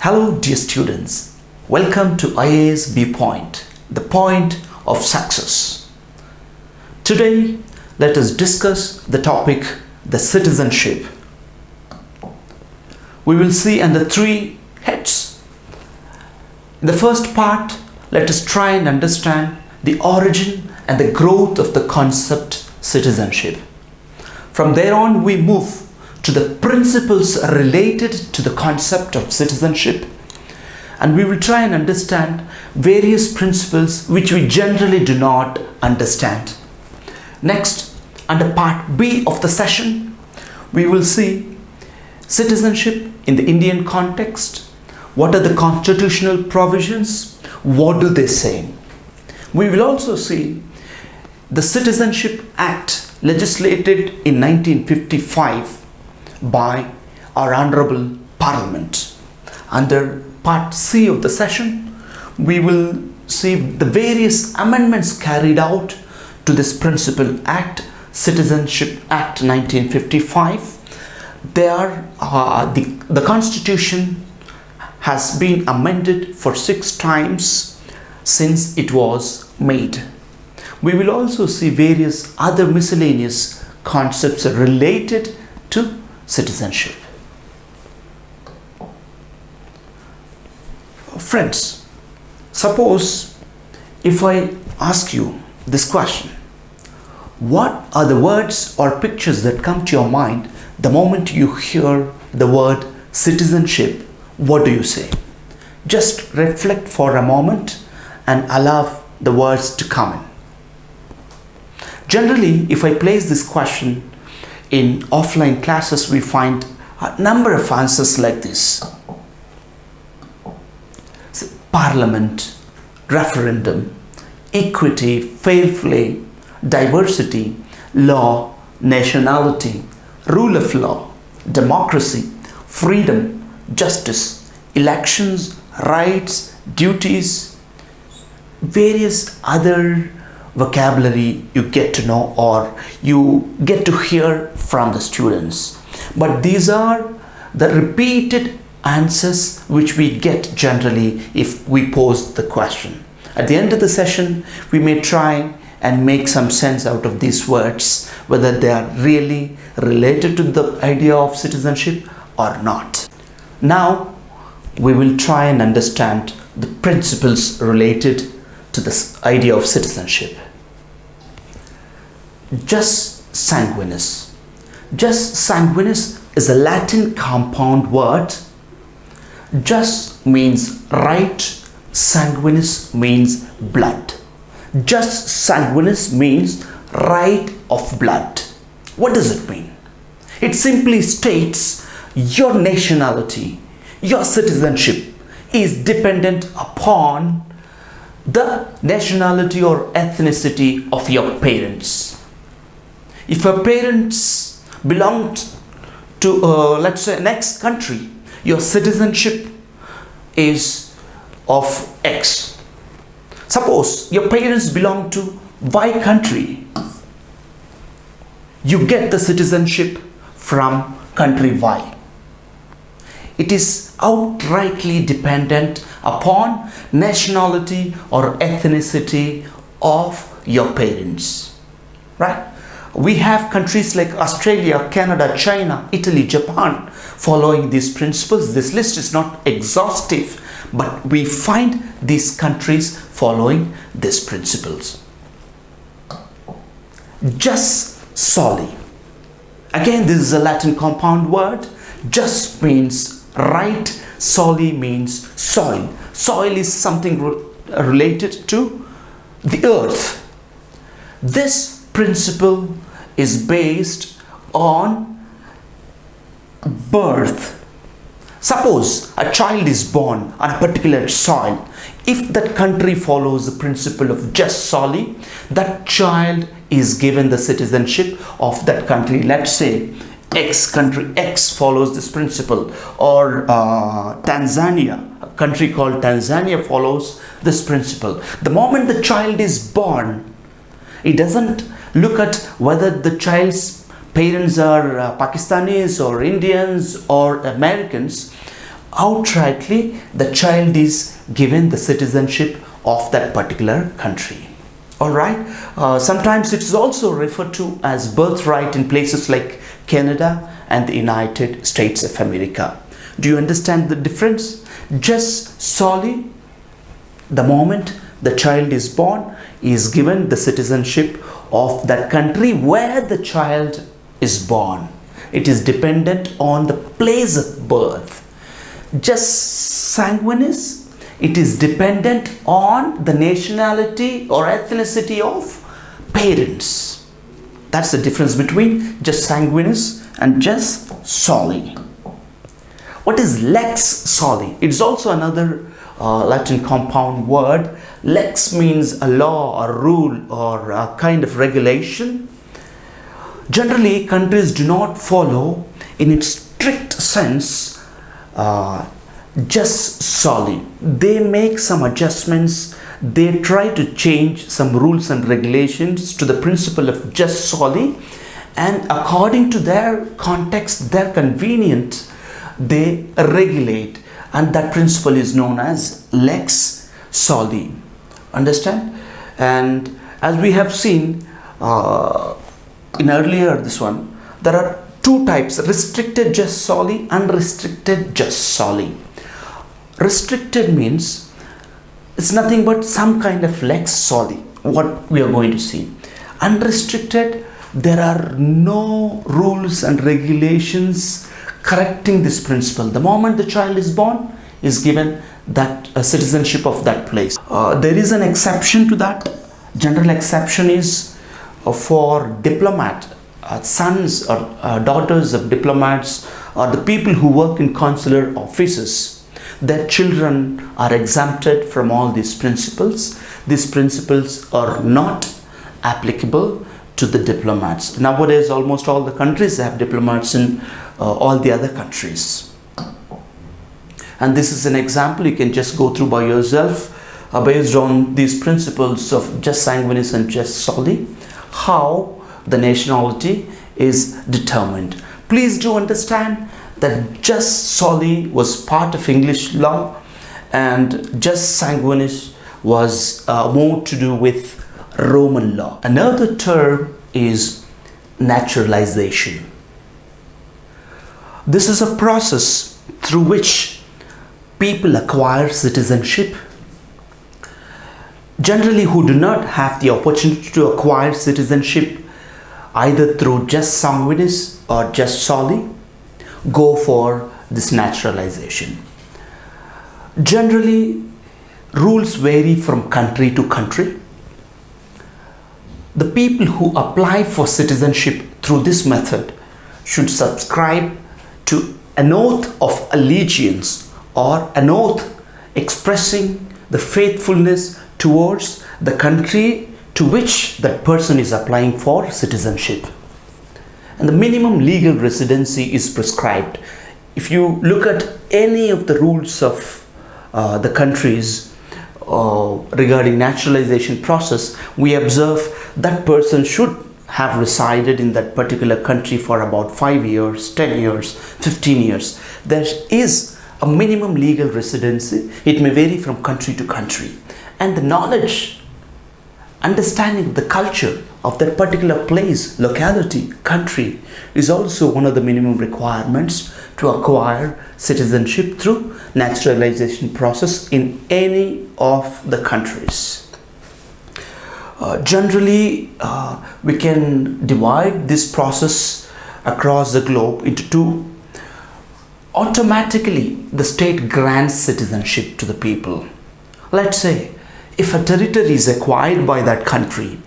Hello dear students, welcome to IAS Viewpoint, the point of success. Today let us discuss the topic, the citizenship. We will see under three heads. In the first part, let us try and understand the origin and the growth of the concept citizenship. From there on we move to the principles related to the concept of citizenship, and we will try and understand various principles which we generally do not understand. Next, under part B of the session, we will see citizenship in the Indian context. What are the constitutional provisions? What do they say? We will also see the Citizenship Act legislated in 1955 by our Honorable Parliament. Under part C of the session, we will see the various amendments carried out to this Principal Act, Citizenship Act 1955. The Constitution has been amended for 6 times since it was made. We will also see various other miscellaneous concepts related to citizenship. Friends, suppose if I ask you this question, what are the words or pictures that come to your mind the moment you hear the word citizenship? What do you say? Just reflect for a moment and allow the words to come in. Generally, if I place this question in offline classes, we find a number of answers like this. Parliament, referendum, equity, fair play, diversity, law, nationality, rule of law, democracy, freedom, justice, elections, rights, duties, various other vocabulary you get to know or you get to hear from the students. But these are the repeated answers which we get generally if we pose the question. At the end of the session, we may try and make some sense out of these words, whether they are really related to the idea of citizenship or not. Now, we will try and understand the principles related to this idea of citizenship. Jus Sanguinis. Jus Sanguinis is a Latin compound word. Jus means right, sanguinis means blood. Jus Sanguinis means right of blood. What does it mean? It simply states your nationality, your citizenship is dependent upon the nationality or ethnicity of your parents. If your parents belong to let's say next country, your citizenship is of X. Suppose your parents belong to Y country, you get the citizenship from country Y. It is outrightly dependent upon nationality or ethnicity of your parents, right? We have countries like Australia, Canada, China, Italy, Japan following these principles. This list is not exhaustive, but we find these countries following these principles. Jus Soli. Again, this is a Latin compound word. Jus means right, Soli means soil. Soil is something related to the earth. This principle is based on birth. Suppose a child is born on a particular soil. If that country follows the principle of Jus Soli, that child is given the citizenship of that country. Let's say X country X follows this principle, or Tanzania, a country called Tanzania follows this principle. The moment the child is born, it doesn't look at whether the child's parents are Pakistanis or Indians or Americans. outrightly the child is given the citizenship of that particular country. Alright, sometimes it is also referred to as birthright in places like Canada and the United States of America. Do you understand the difference? Jus Soli, the moment the child is born, is given the citizenship of that country where the child is born. It is dependent on the place of birth. Jus Sanguinis, it is dependent on the nationality or ethnicity of parents. That's the difference between Jus Sanguinis and Jus Soli. What is Lex Soli? It is also another Latin compound word. Lex means a law or rule or a kind of regulation. Generally, countries do not follow in its strict sense Jus Soli. They make some adjustments. They try to change some rules and regulations to the principle of Jus Soli, and according to their context, their convenience, they regulate, and that principle is known as Lex Soli. Understand? And as we have seen in earlier this one, there are two types: restricted Jus Soli, unrestricted Jus Soli. Restricted means it's nothing but some kind of Lex Soli, what we are going to see. Unrestricted, there are no rules and regulations correcting this principle. The moment the child is born, is given that citizenship of that place. There is an exception to that. General exception is for diplomat, sons or daughters of diplomats, or the people who work in consular offices. Their children are exempted from all these principles. These principles are not applicable to the diplomats. Nowadays, almost all the countries have diplomats in all the other countries. And this is an example you can just go through by yourself based on these principles of Jus Sanguinis and Jus Soli, how the nationality is determined. Please do understand that Jus Soli was part of English law and Jus Sanguinis was more to do with Roman law. Another term is naturalization. This is a process through which people acquire citizenship, generally who do not have the opportunity to acquire citizenship either through Jus Sanguinis or Jus Soli, go for this naturalization. Generally, rules vary from country to country. The people who apply for citizenship through this method should subscribe to an oath of allegiance or an oath expressing the faithfulness towards the country to which that person is applying for citizenship. And the minimum legal residency is prescribed. If you look at any of the rules of the countries regarding naturalization process, we observe that person should have resided in that particular country for about 5 years, 10 years, 15 years. There is a minimum legal residency. It may vary from country to country. And the knowledge, understanding the culture of that particular place, locality, country is also one of the minimum requirements to acquire citizenship through naturalization process in any of the countries. Generally, we can divide this process across the globe into two. Automatically, the state grants citizenship to the people. Let's say, if a territory is acquired by that country,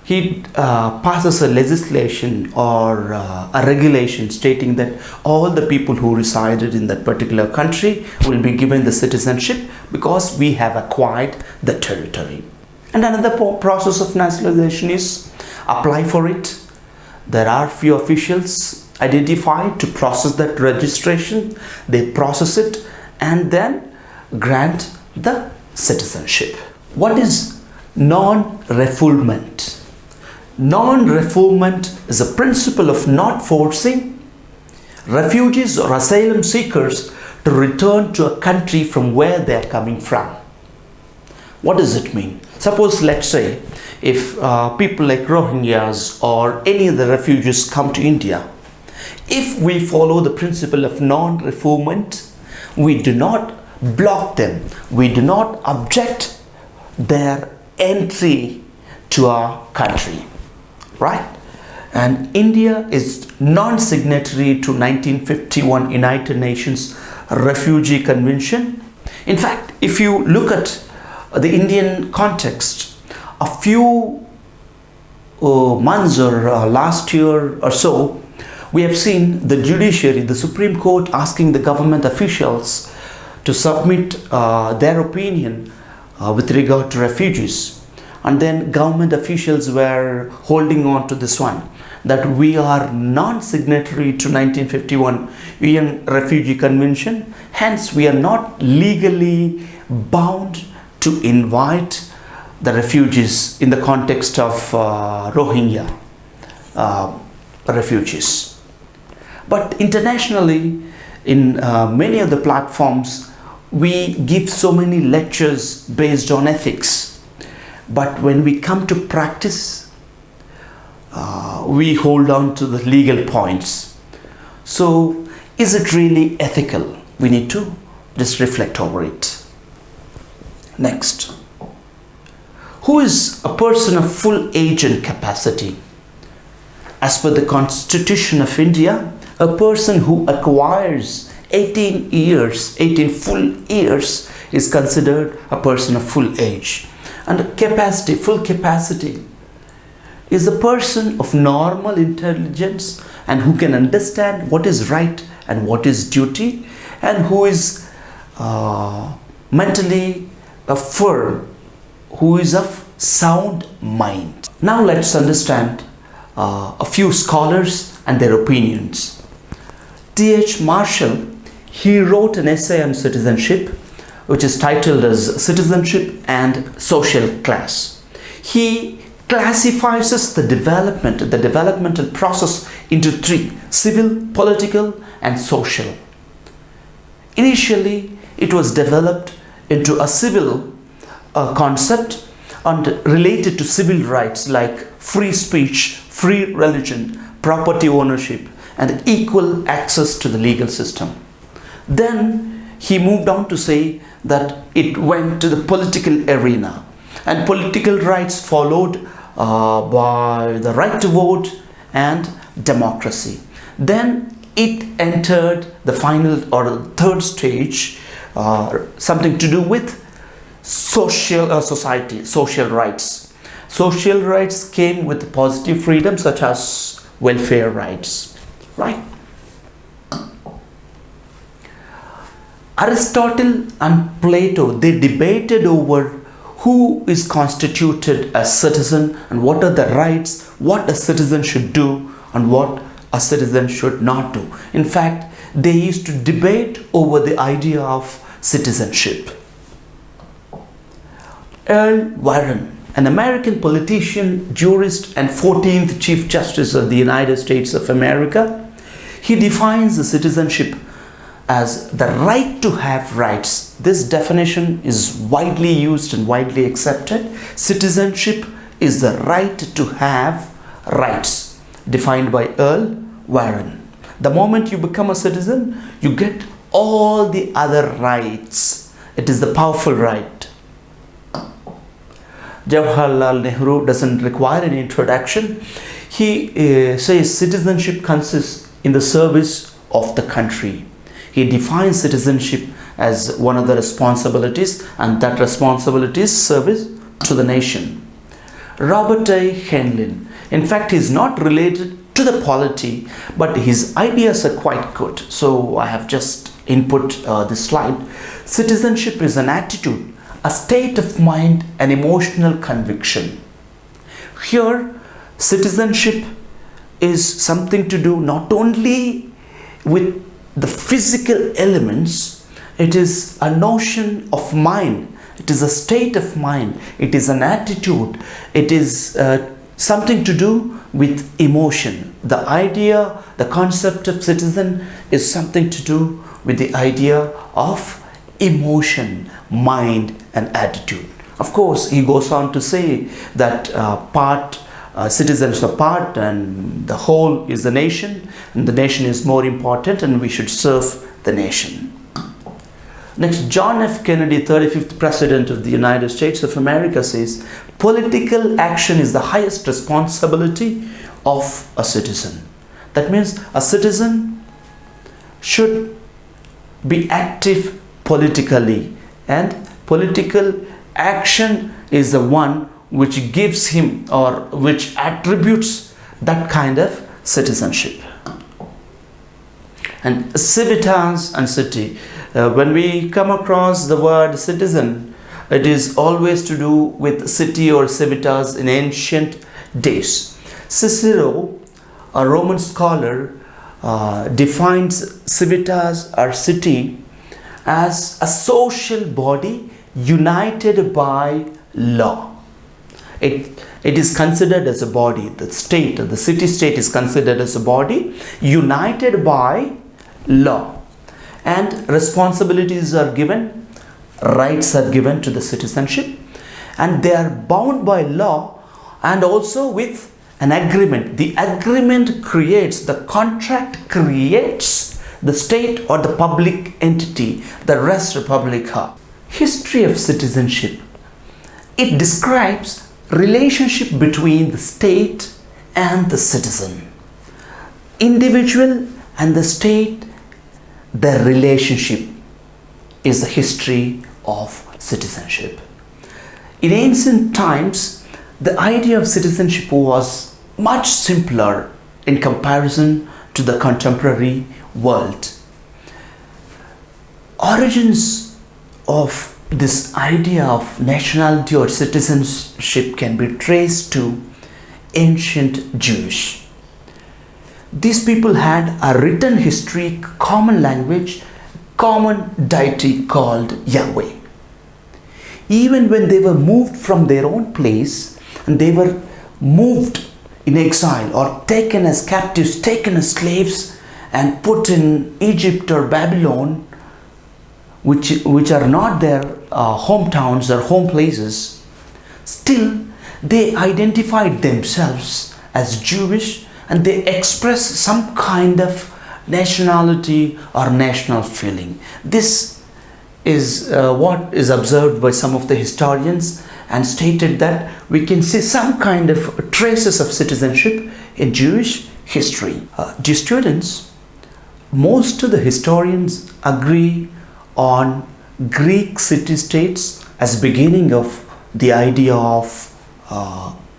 he passes a legislation or a regulation stating that all the people who resided in that particular country will be given the citizenship because we have acquired the territory. And another process of naturalization is apply for it. There are few officials identified to process that registration. They process it and then grant the citizenship. What is non-refoulement? Non-refoulement is a principle of not forcing refugees or asylum seekers to return to a country from where they are coming from. What does it mean? Suppose, let's say, if people like Rohingyas or any other refugees come to India, if we follow the principle of non-refoulement, we do not block them, we do not object their entry to our country, right? And India is non-signatory to 1951 United Nations Refugee Convention. In fact, if you look at the Indian context, a few months or last year or so, we have seen the judiciary, the Supreme Court, asking the government officials to submit their opinion with regard to refugees. And then government officials were holding on to this one, that we are non-signatory to 1951 UN Refugee Convention, hence we are not legally bound to invite the refugees in the context of Rohingya refugees. But internationally, in many of the platforms, we give so many lectures based on ethics. But when we come to practice, we hold on to the legal points. So, is it really ethical? We need to just reflect over it. Next. Who is a person of full age and capacity? As per the Constitution of India, a person who acquires 18 full years is considered a person of full age. And capacity, full capacity, is a person of normal intelligence and who can understand what is right and what is duty, and who is mentally firm, who is of sound mind. Now let's understand a few scholars and their opinions. T.H. Marshall, he wrote an essay on citizenship, which is titled as Citizenship and Social Class. He classifies the developmental process into three: civil, political, and social. Initially, it was developed into a civil concept and related to civil rights like free speech, free religion, property ownership, and equal access to the legal system. Then he moved on to say that it went to the political arena, and political rights followed by the right to vote and democracy. Then it entered the final or the third stage, something to do with society, social rights. Social rights came with positive freedom such as welfare rights, right? Aristotle and Plato, they debated over who is constituted as citizen and what are the rights, what a citizen should do and what a citizen should not do. In fact, they used to debate over the idea of citizenship. Earl Warren, an American politician, jurist, and 14th Chief Justice of the United States of America, he defines the citizenship as the right to have rights. This definition is widely used and widely accepted. Citizenship is the right to have rights, defined by Earl Warren. The moment you become a citizen, you get all the other rights. It is the powerful right. Jawaharlal Nehru doesn't require any introduction. He says citizenship consists in the service of the country. He defines citizenship as one of the responsibilities, and that responsibility is service to the nation. Robert A. Heinlein, in fact, he is not related to the polity, but his ideas are quite good. So I have just input this slide. Citizenship is an attitude, a state of mind, an emotional conviction. Here, citizenship is something to do not only with the physical elements, it is a notion of mind, it is a state of mind, it is an attitude, it is something to do with emotion. The idea, the concept of citizen is something to do with the idea of emotion, mind and attitude. Of course, he goes on to say that citizens are part and the whole is the nation, and the nation is more important and we should serve the nation. Next, John F. Kennedy, 35th President of the United States of America, says, political action is the highest responsibility of a citizen. That means a citizen should be active politically, and political action is the one which gives him or which attributes that kind of citizenship. And civitas and city. When we come across the word citizen, it is always to do with city or civitas in ancient days. Cicero, a Roman scholar, defines civitas or city as a social body united by law. It is considered as a body, the state, the city-state is considered as a body united by law. And responsibilities are given, rights are given to the citizenship, and they are bound by law and also with an agreement. The agreement creates, the contract creates the state or the public entity, the res publica. History of citizenship. It describes relationship between the state and the citizen. Individual and the state, their relationship is the history of citizenship. In ancient times, the idea of citizenship was much simpler in comparison to the contemporary world. Origins of this idea of nationality or citizenship can be traced to ancient Jews. These people had a written history, common language, common deity called Yahweh. Even when they were moved from their own place and they were moved in exile or taken as captives, taken as slaves and put in Egypt or Babylon, which are not their hometowns or home places, still they identified themselves as Jewish and they express some kind of nationality or national feeling. This is what is observed by some of the historians and stated that we can see some kind of traces of citizenship in Jewish history. Dear students, most of the historians agree on Greek city-states as beginning of the idea of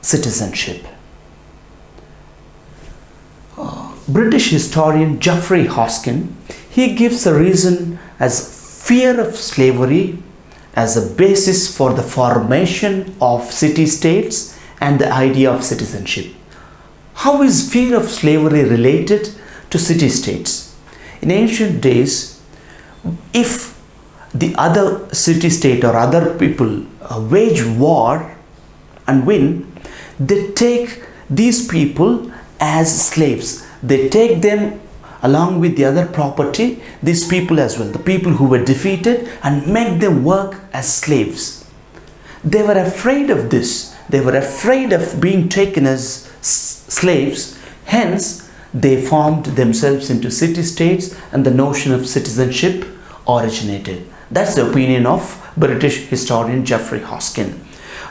citizenship. British historian Geoffrey Hoskin, he gives a reason as fear of slavery as a basis for the formation of city-states and the idea of citizenship. How is fear of slavery related to city-states? In ancient days, if the other city-state or other people wage war and win, they take these people as slaves. They take them along with the other property, these people as well, the people who were defeated, and make them work as slaves. They were afraid of this. They were afraid of being taken as slaves. Hence, they formed themselves into city-states and the notion of citizenship originated. That's the opinion of British historian Geoffrey Hoskin.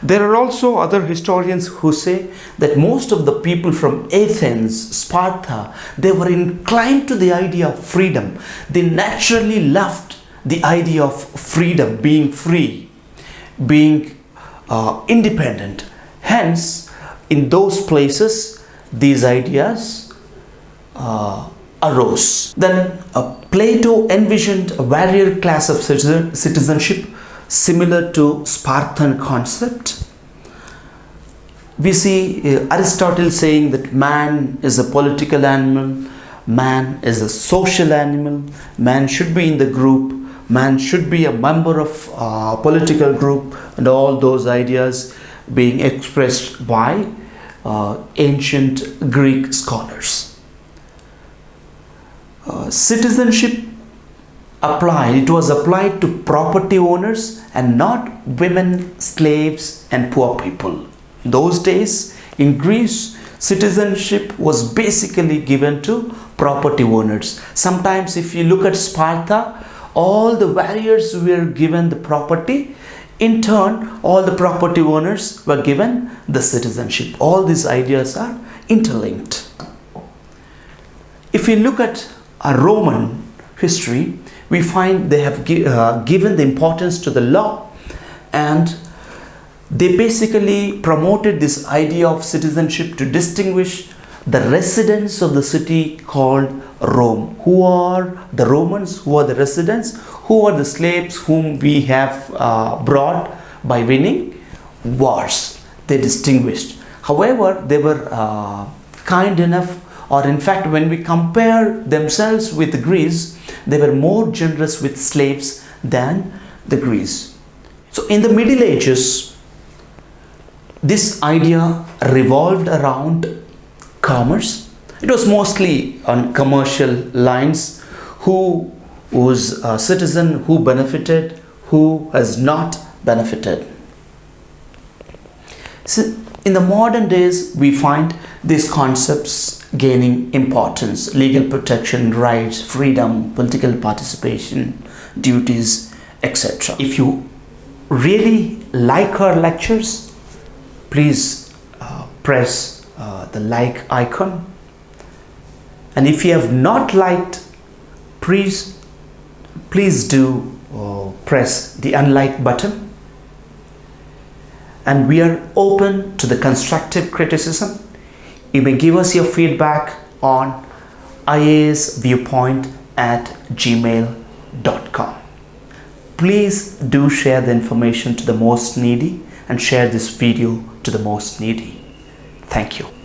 There are also other historians who say that most of the people from Athens, Sparta, they were inclined to the idea of freedom. They naturally loved the idea of freedom, being free, being independent. Hence, in those places, these ideas arose. Then Plato envisioned a warrior class of citizenship similar to Spartan concept. We see Aristotle saying that man is a political animal, man is a social animal, man should be in the group, man should be a member of a political group, and all those ideas being expressed by ancient Greek scholars. Citizenship it was applied to property owners and not women, slaves and poor people. In those days in Greece, citizenship was basically given to property owners. Sometimes if you look at Sparta, all the warriors were given the property. In turn, all the property owners were given the citizenship. All these ideas are interlinked. If we look at a Roman history, we find they have given the importance to the law, and they basically promoted this idea of citizenship to distinguish the residents of the city called Rome. Who are the Romans? Who are the residents? Who are the slaves whom we have brought by winning wars? They distinguished. However, they were kind enough, or in fact when we compare themselves with Greece, they were more generous with slaves than the Greece. So in the Middle Ages, this idea revolved around commerce. It was mostly on commercial lines. Who was a citizen, who benefited, who has not benefited. So in the modern days, we find these concepts gaining importance: legal protection, rights, freedom, political participation, duties, etc. If you really like our lectures, please press the like icon, and if you have not liked, please do press the unlike button. And we are open to the constructive criticism. You may give us your feedback on iasviewpoint@gmail.com. Please do share the information to the most needy and share this video to the most needy. Thank you.